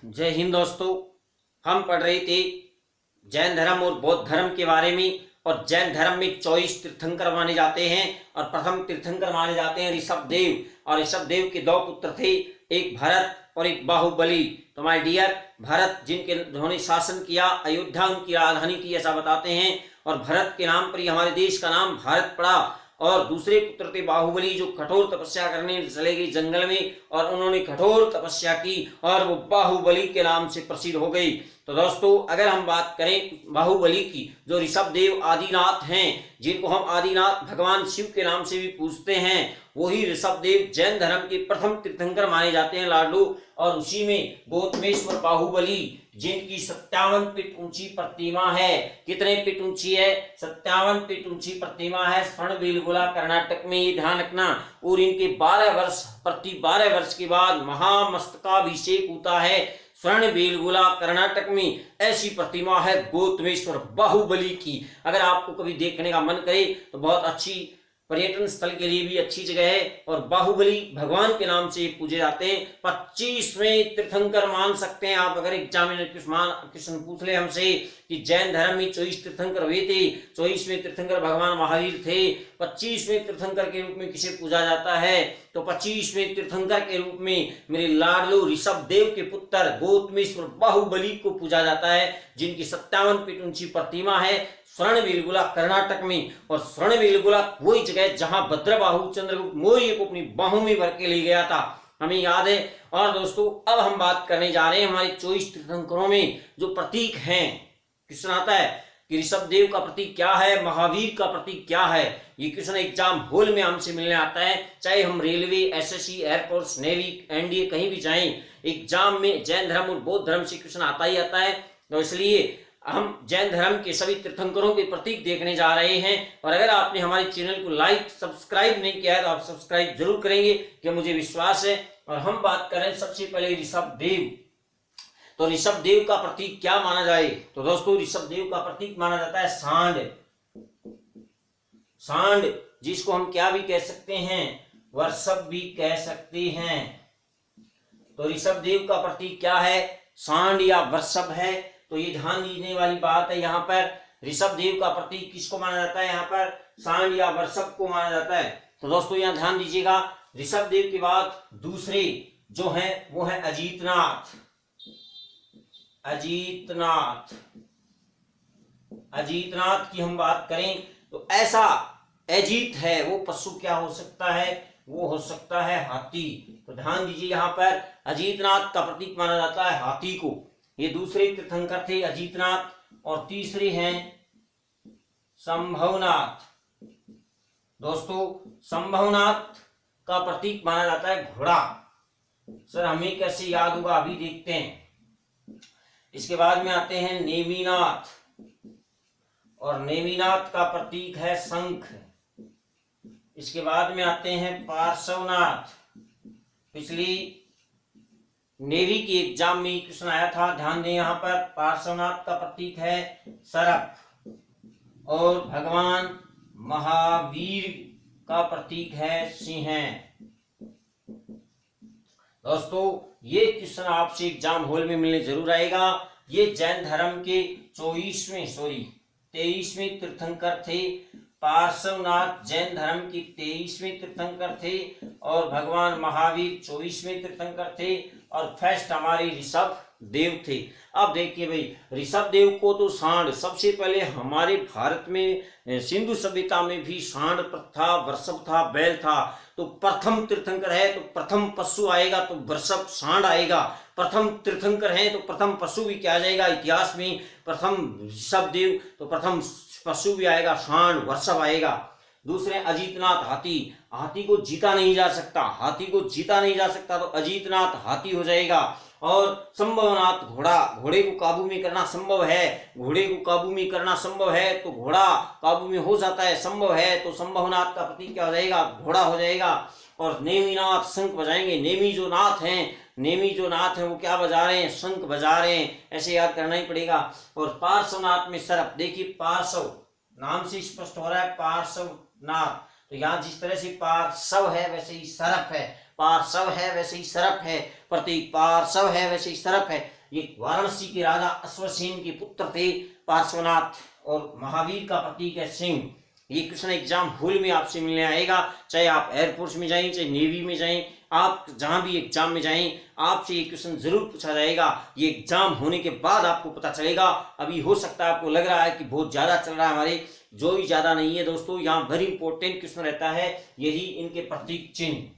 जय हिंद दोस्तों। हम पढ़ रहे थे जैन धर्म और बौद्ध धर्म के बारे में। और जैन धर्म में 24 तीर्थंकर माने जाते हैं और प्रथम तीर्थंकर माने जाते हैं ऋषभदेव। और ऋषभदेव के 2 पुत्र थे, एक भरत और एक बाहुबली। तो माय डियर, भरत जिन्होंने शासन किया, अयोध्या उनकी राजधानी थी ऐसा बताते हैं। और भरत के नाम पर ही हमारे देश का नाम भारत पड़ा। और दूसरे पुत्र थे बाहुबली, जो कठोर तपस्या करने चले गए जंगल में और उन्होंने कठोर तपस्या की और वो बाहुबली के नाम से प्रसिद्ध हो गई। तो दोस्तों, अगर हम बात करें बाहुबली की, जो ऋषभदेव आदिनाथ हैं, जिनको हम आदिनाथ भगवान शिव के नाम से भी पूछते हैं, वही ऋषभदेव जैन धर्म के प्रथम तीर्थंकर माने जाते हैं लाडलू। और उसी में गौतमेश्वर बाहुबली, जिनकी 57 फीट ऊंची प्रतिमा है। कितने फीट ऊंची है? 57 फीट ऊंची प्रतिमा है स्वर्णबेलगोला कर्नाटक में, ये ध्यान रखना। और इनके 12 वर्ष के बाद महामस्तकाभिषेक होता है स्वर्णबेलगोला कर्नाटक में। ऐसी प्रतिमा है गौतमेश्वर बाहुबली की। अगर आपको कभी देखने का मन करे तो बहुत अच्छी पर्यटन स्थल के लिए भी अच्छी जगह है। और बाहुबली भगवान के नाम से पूजे जाते हैं। 25वें तीर्थंकर मान सकते हैं आप। अगर एग्जामिनर क्वेश्चन पूछ ले हमसे कि जैन धर्म में 24 तीर्थंकर हुए थे, 24वें तीर्थंकर भगवान महावीर थे, 25वें तीर्थंकर के रूप में किसे पूजा जाता है? तो 25वें तीर्थंकर के रूप में मेरे लाडलो ऋषभदेव के पुत्र गौतमेश्वर बाहुबली को पूजा जाता है, जिनकी 57 फीट ऊंची प्रतिमा है स्वर्णबेलगोला कर्नाटक में। और स्वर्णबेलगोला वही जगह जहां भद्रबाहु चंद्रगुप्त मौर्य को अपनी बाहों में भर के ले गया था, हमें याद है। और दोस्तों, अब हम बात करने जा रहे हैं हमारे 24 तीर्थंकरों में जो प्रतीक हैं। क्वेश्चन आता है कि ऋषभदेव का प्रतीक क्या है, महावीर का प्रतीक क्या है। ये क्वेश्चन एग्जाम हॉल में हमसे मिलने आता है, चाहे हम railway, SSC, air force, navy, NDA कहीं भी जाएं, एग्जाम में जैन धर्म और बौद्ध धर्म से क्वेश्चन आता ही आता है। तो इसलिए हम जैन धर्म के सभी तीर्थंकरों के प्रतीक देखने जा रहे हैं। और अगर आपने हमारे चैनल को लाइक सब्सक्राइब नहीं किया है तो आप सब्सक्राइब जरूर करेंगे, कि मुझे विश्वास है। और हम बात करें सबसे पहले ऋषभदेव। तो ऋषभदेव का प्रतीक क्या माना जाए? तो दोस्तों, ऋषभदेव का प्रतीक माना जाता है सांड। सांड, जिसको हम क्या भी कह सकते हैं, वर्षभ भी कह सकते हैं। तो ऋषभदेव का प्रतीक क्या है? सांड या वर्षभ है। तो ये ध्यान देने वाली बात है। यहाँ पर ऋषभदेव का प्रतीक किसको माना जाता है? यहाँ पर सांड या वर्षभ को माना जाता है। तो दोस्तों, यहाँ ध्यान दीजिएगा, ऋषभदेव के बाद दूसरे जो हैं वो है अजीतनाथ। अजीतनाथ अजीतनाथ की हम बात करें तो ऐसा अजीत है वो पशु क्या हो सकता है? वो हो सकता है हाथी। तो ध्यान दीजिए, यहाँ पर अजीतनाथ का प्रतीक माना जाता है हाथी को। ये दूसरे तीर्थंकर थे अजीतनाथ। और तीसरे हैं संभवनाथ। दोस्तों, संभवनाथ का प्रतीक माना जाता है घोड़ा। सर हमें कैसे याद होगा, अभी देखते हैं। इसके बाद में आते हैं नेमिनाथ। और नेमिनाथ का प्रतीक है शंख। इसके बाद में आते हैं पार्श्वनाथ। पिछली नेवी की एग्जाम में क्वेश्चन आया था, ध्यान दें। यहाँ पर पार्श्वनाथ का प्रतीक है सर्प। और भगवान महावीर का प्रतीक है सिंह। दोस्तों, ये क्वेश्चन आपसे एग्जाम हॉल में मिलने जरूर आएगा। ये जैन धर्म के 23वें तीर्थंकर थे। पार्श्वनाथ जैन धर्म के 23वें तीर्थंकर थे और भगवान महावीर 24वें तीर्थंकर थे। और फर्स्ट हमारे ऋषभदेव थे। अब देखिए भाई, ऋषभदेव को तो सांड, सबसे पहले हमारे भारत में सिंधु सभ्यता में भी सांड था, वृषभ था, बैल था। तो प्रथम तीर्थंकर है तो प्रथम पशु आएगा तो वृषभ, सांड आएगा। प्रथम तीर्थंकर है तो प्रथम पशु भी क्या आ जाएगा इतिहास में? प्रथम ऋषभदेव, तो प्रथम पशु भी आएगा सांड, वृषभ आएगा। दूसरे अजीतनाथ हाथी। हाथी को जीता नहीं जा सकता, हाथी को जीता नहीं जा सकता तो अजीतनाथ हाथी हो जाएगा। और संभवनाथ घोड़ा, घोड़े को काबू में करना संभव है। घोड़े को काबू में करना संभव है तो घोड़ा काबू में हो जाता है, संभव है। तो संभवनाथ का प्रतीक क्या हो जाएगा? घोड़ा हो जाएगा। और नेमिनाथ शंख बजाएंगे। नेमी जो नाथ हैं वो क्या बजा रहे हैं? शंख बजा रहे हैं। ऐसे याद करना ही पड़ेगा। और पार्श्वनाथ में सर्प। देखिए, पार्श्व नाम से स्पष्ट हो रहा है पार्श्वनाथ। तो यहाँ जिस तरह से पार्श्व है वैसे ही सर्प है। पार्श्व है वैसे ही सर्प है, प्रतीक पार्श्व है वैसे ही सर्प है। ये वाराणसी के राजा अश्वसेन के पुत्र थे पार्श्वनाथ, और महावीर का प्रतीक है सिंह। ये क्वेश्चन एग्जाम हॉल में आपसे मिलने आएगा, चाहे आप एयरफोर्स में जाएं, चाहे नेवी में जाएं, आप जहां भी एग्जाम में जाएं, आपसे ये क्वेश्चन जरूर पूछा जाएगा। ये एग्जाम होने के बाद आपको पता चलेगा। अभी हो सकता है आपको लग रहा है कि बहुत ज्यादा चल रहा है, हमारे जो ही ज्यादा नहीं है दोस्तों, यहाँ वेरी इंपॉर्टेंट क्वेश्चन रहता है, यही इनके प्रतीक चिन्ह।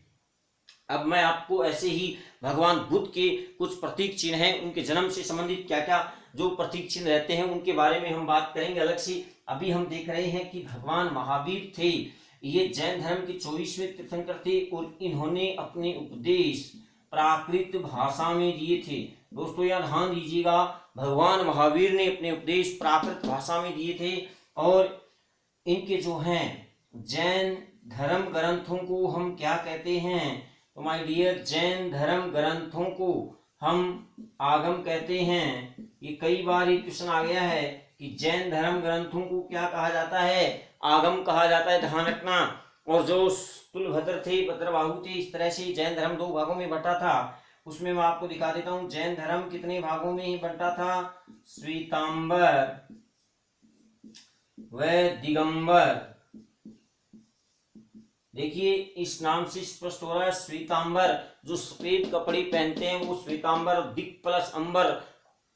अब मैं आपको ऐसे ही भगवान बुद्ध के कुछ प्रतीक चिन्ह हैं, उनके जन्म से संबंधित क्या क्या जो प्रतीक चिन्ह रहते हैं उनके बारे में हम बात करेंगे अलग से। अभी हम देख रहे हैं कि भगवान महावीर थे, ये जैन धर्म के 24वें तीर्थंकर थे, और इन्होंने अपने उपदेश प्राकृत भाषा में दिए थे। दोस्तों यहाँ ध्यान दीजिएगा, भगवान महावीर ने अपने उपदेश प्राकृत भाषा में दिए थे, और इनके जो हैं जैन धर्म ग्रंथों को हम क्या कहते हैं, तो माय डियर जैन धर्म ग्रंथों को हम आगम कहते हैं। ये कई बार ये क्वेश्चन आ गया है कि जैन धर्म ग्रंथों को क्या कहा जाता है, आगम कहा जाता है, ध्यान रखना। और जो तुलभद्र थे, भद्रबाहु थे, इस तरह से जैन धर्म 2 भागों में बंटा था। उसमें मैं आपको दिखा देता हूं जैन धर्म कितने भागों में ही बंटा था, श्वेतांबर व दिगंबर। देखिए इस नाम से स्पष्ट हो रहा है, श्वेतांबर जो सफेद कपड़े पहनते हैं वो श्वेतांबर, दिग प्लस अंबर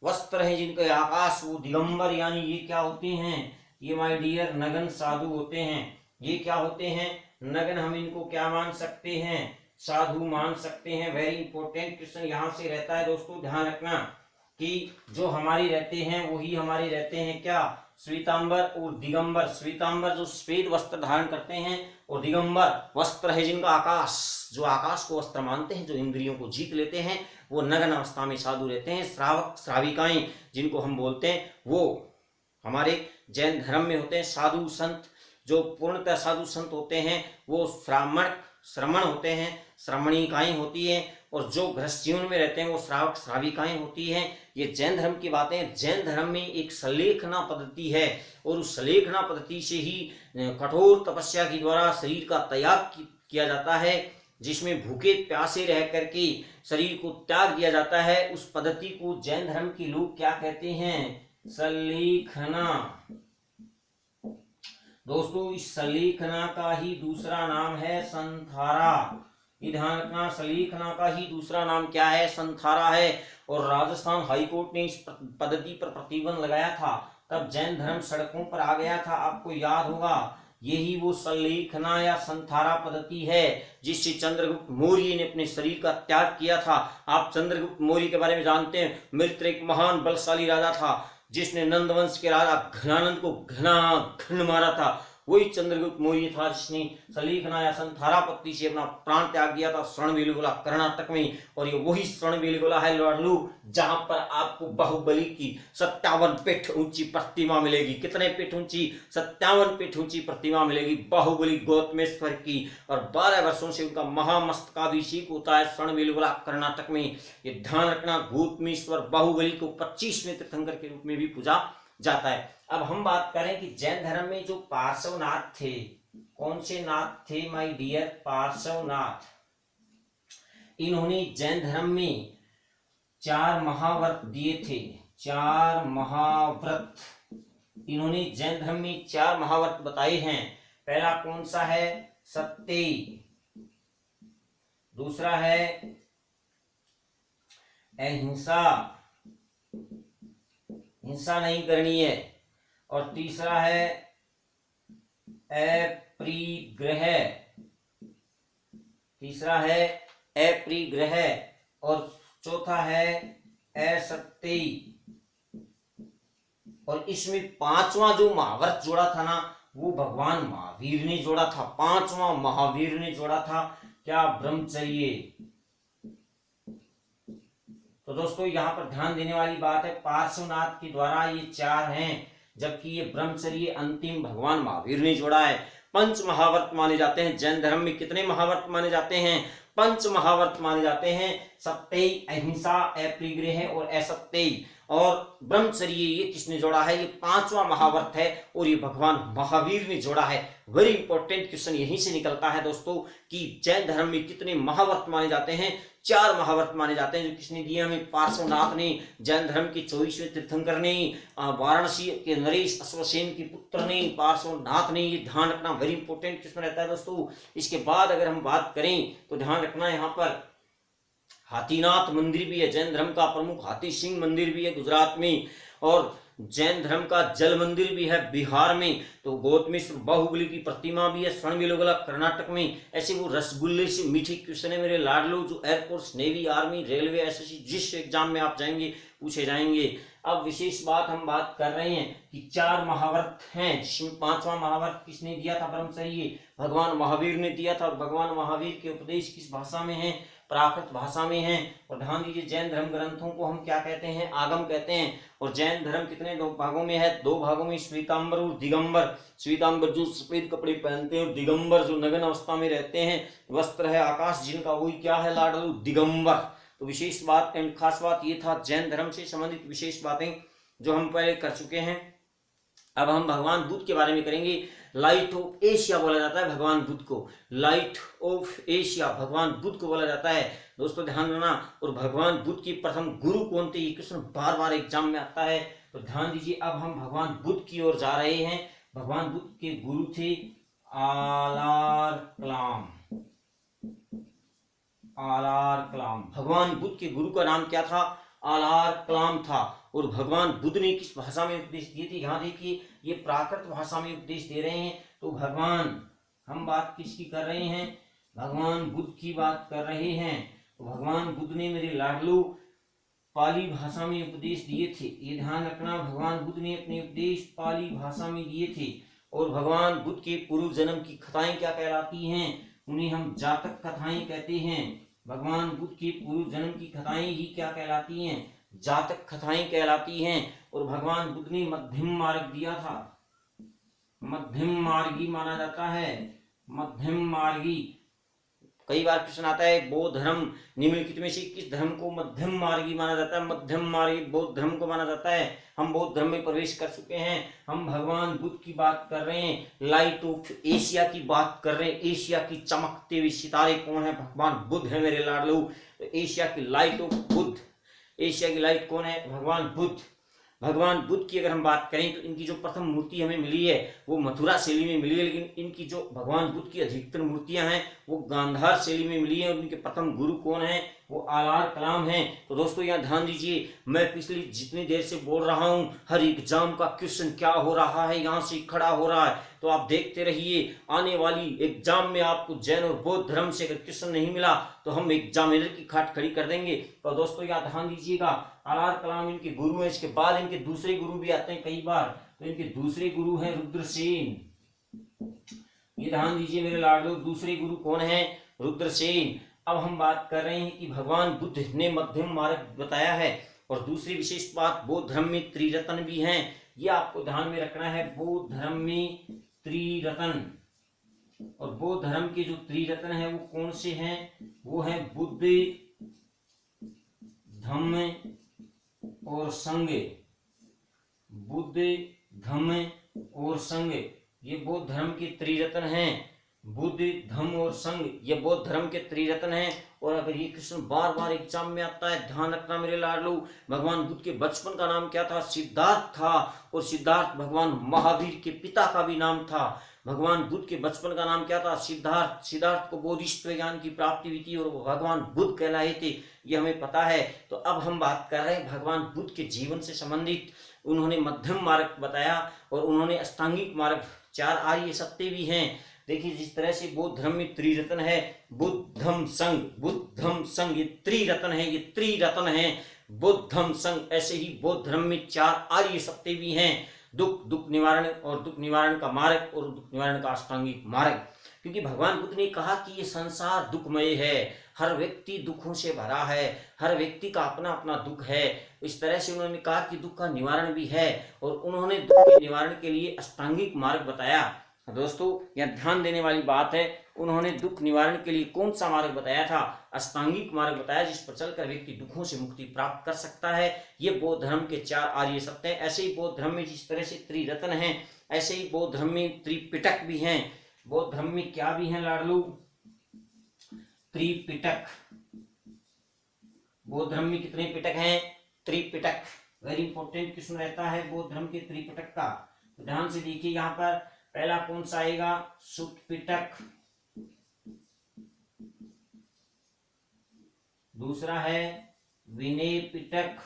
वस्त्र है जिनका आकाश, वो दिगंबर। यानी ये क्या होते हैं, ये माय डियर नगन साधु होते हैं। ये क्या होते हैं, नगन। हम इनको क्या मान सकते हैं, साधु मान सकते हैं। वेरी इंपॉर्टेंट क्वेश्चन यहाँ से रहता है दोस्तों, ध्यान रखना कि जो हमारे रहते हैं वही हमारे रहते हैं क्या, श्वेतांबर और दिगंबर। श्वेतांबर जो श्वेत वस्त्र धारण करते हैं, और दिगंबर वस्त्र है जिनका आकाश, जो आकाश को वस्त्र मानते हैं, जो इंद्रियों को जीत लेते हैं, वो नग्न अवस्था में साधु रहते हैं। श्रावक श्राविकाएं जिनको हम बोलते हैं वो हमारे जैन धर्म में होते हैं। साधु संत जो पूर्णतः साधु संत होते हैं वो श्रमण होते हैं, श्रमणिकाएं होती हैं, और जो गृहस्थीयों में रहते हैं वो श्रावक श्राविकाएं होती हैं। ये जैन धर्म की बातें। जैन धर्म में एक सलेखना पद्धति है, और उस सलेखना पद्धति से ही कठोर तपस्या के द्वारा शरीर का त्याग किया जाता है, जिसमें भूखे प्यासे रह करके शरीर को त्याग दिया जाता है। उस पद्धति को जैन धर्म के लोग क्या कहते हैं, सलेखना। दोस्तों इस सलेखना का ही दूसरा नाम है संथारा। ध्यान रखना, सलेखना का ही दूसरा नाम क्या है, संथारा है। और राजस्थान हाईकोर्ट ने इस पद्धति पर प्रतिबंध लगाया था, तब जैन धर्म सड़कों पर आ गया था। आपको याद होगा, यही वो सलेखना या संथारा पद्धति है जिससे चंद्रगुप्त मौर्य ने अपने शरीर का त्याग किया था। आप चंद्रगुप्त मौर्य के बारे में जानते हैं, मित्र एक महान बलशाली राजा था जिसने नंदवंश के राजा घनानंद को घन मारा था। वही चंद्रगुप्त मौर्य था जिसने सलेखना या संथारा पद्धति से अपना प्राण त्याग दिया था स्वर्णबेलगोला कर्नाटक में। और ये वही स्वर्णबेलगोला है लड़लू, जहां पर आपको बाहुबली की 57 फीट ऊंची प्रतिमा मिलेगी। कितने फीट ऊंची, 57 फीट ऊंची प्रतिमा मिलेगी बाहुबली गौतमेश्वर की। और 12 वर्षों से उनका महामस्तकाभिषेक होता है स्वर्णबेलगोला कर्नाटक में। ये ध्यान रखना, गौतमेश्वर बाहुबली को 25वें तीर्थंकर के रूप में भी पूजा जाता है। अब हम बात करें कि जैन धर्म में जो पार्श्वनाथ थे, कौन से नाथ थे माय डियर, पार्श्वनाथ। इन्होंने जैन धर्म में 4 महाव्रत दिए थे, 4 महाव्रत। इन्होंने जैन धर्म में 4 महाव्रत बताए हैं। पहला कौन सा है, सत्य। दूसरा है अहिंसा, हिंसा नहीं करनी है। और तीसरा है अपरिग्रह, तीसरा है अपरिग्रह। और चौथा है असत्य। और इसमें 5वां जो महाव्रत जोड़ा था ना, वो भगवान महावीर ने जोड़ा था। 5वां महावीर ने जोड़ा था, क्या, ब्रह्मचर्य। तो दोस्तों यहाँ पर ध्यान देने वाली बात है, पार्श्वनाथ के द्वारा ये 4 हैं, जबकि ये ब्रह्मचर्य अंतिम भगवान महावीर ने जोड़ा है। 5 महाव्रत माने जाते हैं जैन धर्म में। कितने महाव्रत माने जाते हैं, 5 महाव्रत माने जाते हैं। सत्य, अहिंसा, अपरिग्रह और असत्य। और ब्रह्मचर्य ये किसने जोड़ा है? ये 5वां महाव्रत है और ये भगवान महावीर ने जोड़ा है। वेरी इंपॉर्टेंट क्वेश्चन यहीं से निकलता है दोस्तों कि जैन धर्म में कितने महाव्रत माने जाते हैं? 4 महाव्रत माने जाते हैं, जो किसने दिए हमें? पार्श्वनाथ ने, जैन धर्म के 24वें तीर्थंकर ने, वाराणसी के नरेश अश्वसेन के पुत्र ने, पार्श्वनाथ ने। ये ध्यान रखना, वेरी इंपॉर्टेंट क्वेश्चन रहता है दोस्तों। इसके बाद अगर हम बात करें तो ध्यान रखना यहाँ पर हाथीनाथ मंदिर भी है, जैन धर्म का प्रमुख हाथी सिंह मंदिर भी है गुजरात में, और जैन धर्म का जल मंदिर भी है बिहार में। तो गौतमेश्वर बाहुबली की प्रतिमा भी है स्वर्णबेलगोला कर्नाटक में। ऐसे वो रसगुल्ले से मीठे क्वेश्चन है मेरे लाडलो, जो air force, navy, army, railway, SSC जिस एग्जाम में आप जाएंगे पूछे जाएंगे। अब विशेष बात हम बात कर रहे हैं कि 4 महाव्रत हैं, जिसमें 5वां महाव्रत किसने दिया था? ब्रह्मचर्य भगवान महावीर ने दिया था। और भगवान महावीर के उपदेश किस भाषा में है? प्राकृत भाषा में है। और ध्यान दीजिए, जैन धर्म ग्रंथों को हम क्या कहते हैं? आगम कहते हैं। और जैन धर्म कितने भागों में है? 2 भागों में, श्वेतांबर और दिगंबर। श्वेतांबर जो सफेद कपड़े पहनते हैं, और दिगंबर जो नग्न अवस्था में रहते हैं, वस्त्र है आकाश जिनका, वही क्या है लाडलू? दिगंबर। तो विशेष बात एंड खास बात ये था जैन धर्म से संबंधित विशेष बातें जो हम पहले कर चुके हैं। अब हम भगवान बुद्ध के बारे में करेंगे। लाइट ऑफ एशिया बोला जाता है भगवान बुद्ध को, लाइट ऑफ एशिया भगवान बुद्ध को बोला जाता है दोस्तों, ध्यान रखना। और भगवान बुद्ध की प्रथम गुरु कौन थे? ये क्वेश्चन बार बार एग्जाम में आता है, तो ध्यान दीजिए। अब हम भगवान बुद्ध की ओर जा रहे हैं। भगवान बुद्ध के गुरु थे आलार कलाम। आलार कलाम, भगवान बुद्ध के गुरु का नाम क्या था? आलार कलाम था। और भगवान बुद्ध ने किस भाषा में उपदेश दिए थे? यहाँ देखिए, ये प्राकृत भाषा में उपदेश दे रहे हैं। तो भगवान, हम बात किसकी कर रहे हैं? भगवान बुद्ध की बात कर रहे हैं। तो भगवान बुद्ध ने मेरे लाडलो पाली भाषा में उपदेश दिए थे, ये ध्यान रखना। भगवान बुद्ध ने अपने उपदेश पाली भाषा में दिए थे। और भगवान बुद्ध के पूर्व जन्म की कथाएं क्या कहलाती हैं? उन्हें हम जातक कथाएं कहते हैं। भगवान बुद्ध की पूर्व जन्म की कथाएं ही क्या कहलाती हैं? जातक कथाएं कहलाती हैं। और भगवान बुद्ध ने मध्यम मार्ग दिया था, मध्यम मार्गी माना जाता है, मध्यम मार्गी। कई बार क्वेश्चन आता है बौद्ध धर्म निम्नलिखित में से किस धर्म को मध्यम मार्गी माना जाता है? मध्यम मार्गी बौद्ध धर्म को माना जाता है। हम बौद्ध धर्म में प्रवेश कर चुके हैं। हम भगवान बुद्ध की बात कर रहे हैं, लाइट ऑफ एशिया की बात कर रहे हैं। एशिया की चमकते हुए सितारे कौन है? भगवान बुद्ध है मेरे लाडलो। तो एशिया की लाइट ऑफ बुद्ध, एशिया की लाइट कौन है? भगवान बुद्ध। भगवान बुद्ध की अगर हम बात करें तो इनकी जो प्रथम मूर्ति हमें मिली है वो मथुरा शैली में मिली है, लेकिन इनकी जो भगवान बुद्ध की अधिकतर मूर्तियां हैं वो गांधार शैली में मिली है। और इनके प्रथम गुरु कौन है? वो आलार कलाम है। तो दोस्तों यहाँ ध्यान दीजिए, मैं पिछली जितनी देर से बोल रहा हूँ हर एग्जाम का क्वेश्चन क्या हो रहा है यहाँ से खड़ा हो रहा है, तो आप देखते रहिए। आने वाली एग्जाम में आपको जैन और बौद्ध धर्म से अगर क्वेश्चन नहीं मिला तो हम एग्जामिनर की खाट खड़ी कर देंगे। तो दोस्तों यहाँ ध्यान दीजिएगा, आलार कलाम इनके गुरु हैं। इसके बाद इनके दूसरे गुरु भी आते हैं कई बार, तो इनके दूसरे गुरु हैं रुद्रसेन। ये ध्यान दीजिए मेरे लाडलो, दूसरे गुरु कौन है? रुद्रसेन। अब हम बात कर रहे हैं कि भगवान बुद्ध ने मध्यम मार्ग बताया है। और दूसरी विशेष बात, बौद्ध धर्म में त्रिरत्न भी हैं, ये आपको ध्यान में रखना है। बौद्ध धर्म में त्रिरत्न, और बौद्ध धर्म के जो त्रिरत्न है वो कौन से हैं? वो है बुद्ध, धम्म और संघ। बुद्ध, धम्म और संघ, ये बौद्ध धर्म के त्रिरत्न हैं। बुद्ध, धम्म और संघ, ये बौद्ध धर्म के त्रिरत्न हैं। और अगर ये क्वेश्चन बार बार एग्जाम में आता है, ध्यान रखना मेरे लाडलो। भगवान बुद्ध के बचपन का नाम क्या था? सिद्धार्थ था। और सिद्धार्थ भगवान महावीर के पिता का भी नाम था। भगवान बुद्ध के बचपन का नाम क्या था? सिद्धार्थ। सिद्धार्थ को बोधिसत्व ज्ञान की प्राप्ति हुई थी और वो भगवान बुद्ध कहलाए थे, ये हमें पता है। तो अब हम बात कर रहे हैं भगवान बुद्ध के जीवन से संबंधित। उन्होंने मध्यम मार्ग बताया और उन्होंने अष्टांगिक मार्ग, 4 आर्य सत्य भी हैं। देखिए जिस तरह से बौद्ध धर्म में त्रिरत्न है, बुद्ध धम्म संघ, बुद्ध धम्म संघ, ये त्रिरत्न है, ये त्रिरत्न है बुद्ध धम्म संघ। ऐसे ही बौद्ध धर्म में 4 आर्य सत्य भी हैं, दुख निवारण और दुख निवारण का मार्ग और दुख निवारण का अष्टांगिक मार्ग। क्योंकि भगवान बुद्ध ने कहा कि ये संसार दुखमय है, हर व्यक्ति दुखों से भरा है, हर व्यक्ति का अपना अपना दुख है। इस तरह से उन्होंने कहा कि दुख का निवारण भी है और उन्होंने दुख के निवारण के लिए अष्टांगिक मार्ग बताया। दोस्तों यहाँ ध्यान देने वाली बात है, उन्होंने दुख निवारण के लिए कौन सा मार्ग बताया था? अष्टांगिक मार्ग बताया, जिस पर चलकर व्यक्ति दुखों से मुक्ति प्राप्त कर सकता है। ये बौद्ध धर्म के 4 आर्य सत्य हैं। ऐसे ही बौद्ध धर्म में जिस तरह से त्रिरत्न हैं, ऐसे ही बौद्ध धर्म में त्रिपिटक भी हैं। बौद्ध धर्म में क्या भी हैं लाडलू? त्रिपिटक। बौद्ध धर्म में कितने पिटक हैं? त्रिपिटक। वेरी इंपॉर्टेंट क्वेश्चन रहता है बौद्ध धर्म के त्रिपिटक का। तो ध्यान से देखिए, यहाँ पर पहला कौन सा आएगा? सुत्त पिटक। दूसरा है विनय पिटक।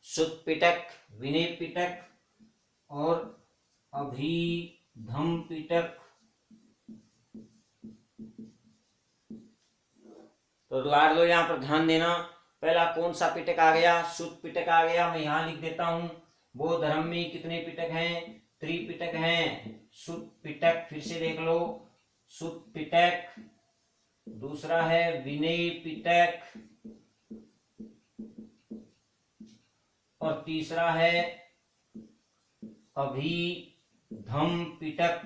सुत्त पिटक, विनय पिटक और अभिधम पिटक। तो लाड लो, यहाँ पर ध्यान देना। पहला कौन सा पिटक आ गया? सुत्त पिटक आ गया। मैं यहां लिख देता हूं। बौद्ध धर्म में कितने पिटक हैं? त्रिपिटक हैं। सुत्त पिटक, फिर से देख लो, सुत्त पिटक। दूसरा है विनय पिटक और तीसरा है अभिधम पिटक।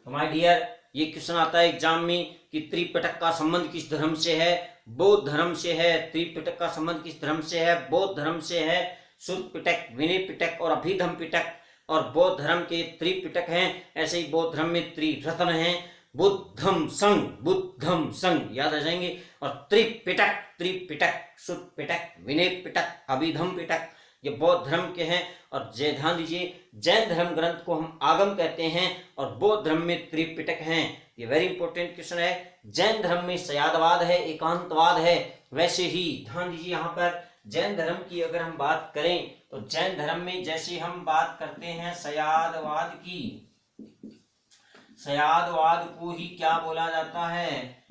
तो माय डियर, ये क्वेश्चन आता है एग्जाम में कि त्रिपिटक का संबंध किस धर्म से है? बौद्ध धर्म से है। त्रिपिटक का संबंध किस धर्म से है? बौद्ध धर्म से है। सुत्त पिटक, विनय पिटक और अभिधम पिटक और बौद्ध धर्म के त्रिपिटक हैं। ऐसे ही बौद्ध धर्म में त्रिरत्न हैं। बुद्धम संघ, बुद्धम संघ याद आ जाएंगे। और त्रिपिटक, त्रिपिटक, सुत्त पिटक, विनय पिटक, अभिधम पिटक, ये बौद्ध धर्म के हैं। और ध्यान दीजिए, जैन धर्म ग्रंथ को हम आगम कहते हैं और बौद्ध धर्म में त्रिपिटक हैं। ये वेरी इंपॉर्टेंट क्वेश्चन है। जैन धर्म में सयादवाद है, एकांतवाद है। वैसे ही ध्यान दीजिए, यहाँ पर जैन धर्म की अगर हम बात करें तो जैन धर्म में जैसे हम बात करते हैं सयादवाद की, सयादवाद को ही क्या बोला जाता है?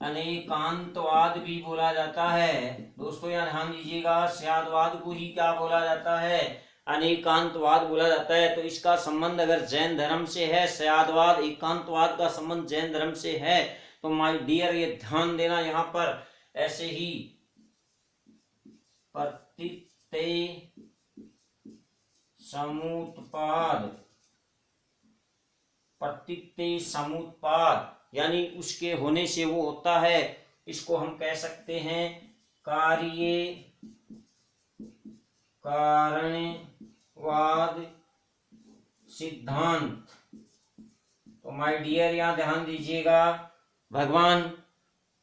अनेकांतवाद भी बोला जाता है। दोस्तों यहाँ ध्यान दीजिएगा, सयादवाद को ही क्या बोला जाता है? अनेकांतवाद बोला जाता है। तो इसका संबंध अगर जैन धर्म से है, सयादवाद एकांतवाद का संबंध जैन धर्म से है, तो माय डियर ये ध्यान देना यहाँ पर। ऐसे ही प्रतित्ते समुत्पाद, प्रतित्ते समुत्पाद यानी उसके होने से वो होता है, इसको हम कह सकते हैं कार्य कारणवाद सिद्धांत। तो माय डियर यहाँ ध्यान दीजिएगा, भगवान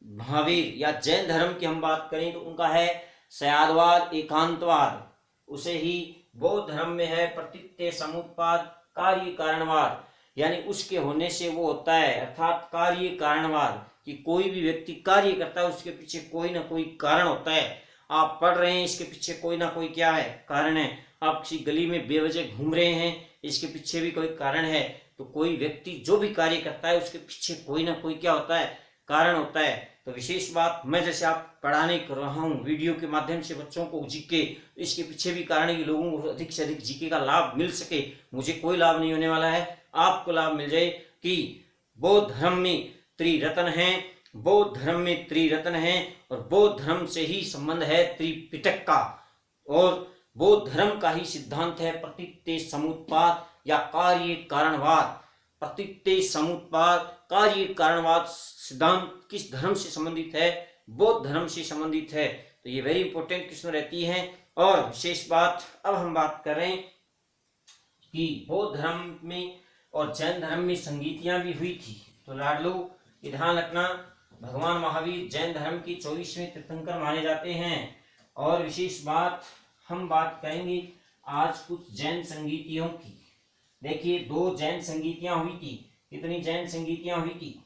महावीर या जैन धर्म की हम बात करें तो उनका है सयादवाद एकांतवाद। उसे ही बौद्ध धर्म में है प्रतित्ते समुत्पाद कार्य कारणवाद, यानी उसके होने से वो होता है, अर्थात कार्य कारणवाद कि कोई भी व्यक्ति कार्य करता है उसके पीछे कोई ना कोई कारण होता है। आप पढ़ रहे हैं, इसके पीछे कोई ना कोई क्या है? कारण है। आप किसी गली में बेवजह घूम रहे हैं, इसके पीछे भी कोई कारण है। तो कोई व्यक्ति जो भी कार्य करता है उसके पीछे कोई ना कोई क्या होता है? कारण होता है। तो विशेष बात, मैं जैसे आप पढ़ाने कर रहा हूँ वीडियो के माध्यम से बच्चों को जीके, इसके पीछे भी कारण है कि लोगों को अधिक से अधिक जीके का लाभ मिल सके। मुझे कोई लाभ नहीं होने वाला है, आपको लाभ मिल जाए कि बौद्ध धर्म में त्रिरत्न हैं, बौद्ध धर्म में त्रिरत्न हैं और बौद्ध धर्म से ही संबंध है त्रिपिटक का। और बौद्ध धर्म का ही सिद्धांत है प्रतित्ते समुत्पाद या कार्य कारणवाद। प्रतित्ते समुत्पाद कार्य कारणवाद सिद्धांत किस धर्म से संबंधित है? बौद्ध धर्म से संबंधित है। तो ये वेरी इंपॉर्टेंट क्वेश्चन रहती है। और विशेष बात, अब हम बात कर रहे हैं कि बौद्ध धर्म में और जैन धर्म में संगीतियां भी हुई थी। तो लाडलो ये ध्यान रखना, भगवान महावीर जैन धर्म की 24वें तीर्थंकर माने जाते हैं। और विशेष बात, हम बात करेंगे आज कुछ जैन संगीतियों की। देखिए 2 जैन संगीतियां हुई थी। कितनी जैन संगीतियां हुई थी?